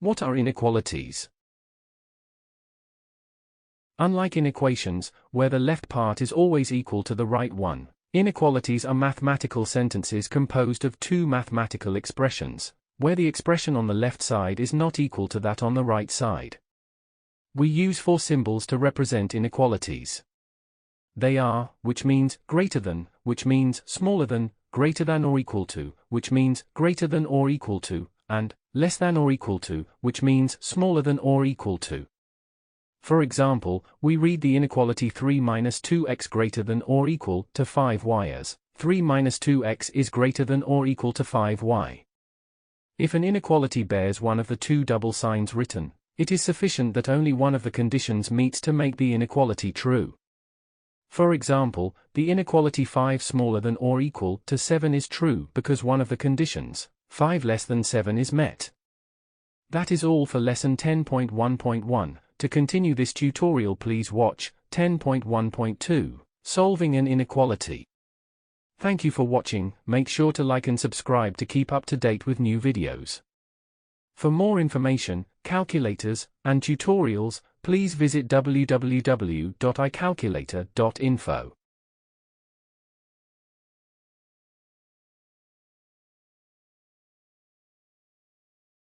What are inequalities? Unlike inequations, where the left part is always equal to the right one, inequalities are mathematical sentences composed of two mathematical expressions, where the expression on the left side is not equal to that on the right side. We use four symbols to represent inequalities. They are, which means greater than, which means smaller than, greater than or equal to, which means greater than or equal to, and less than or equal to, which means smaller than or equal to. For example, we read the inequality 3 minus 2x greater than or equal to 5y as 3 minus 2x is greater than or equal to 5y. If an inequality bears one of the two double signs written, it is sufficient that only one of the conditions meets to make the inequality true. For example, the inequality 5 smaller than or equal to 7 is true because one of the conditions, 5 less than 7, is met. That is all for lesson 10.1.1. To continue this tutorial, please watch 10.1.2, Solving an Inequality. Thank you for watching. Make sure to like and subscribe to keep up to date with new videos. For more information, calculators, and tutorials, please visit www.icalculator.info.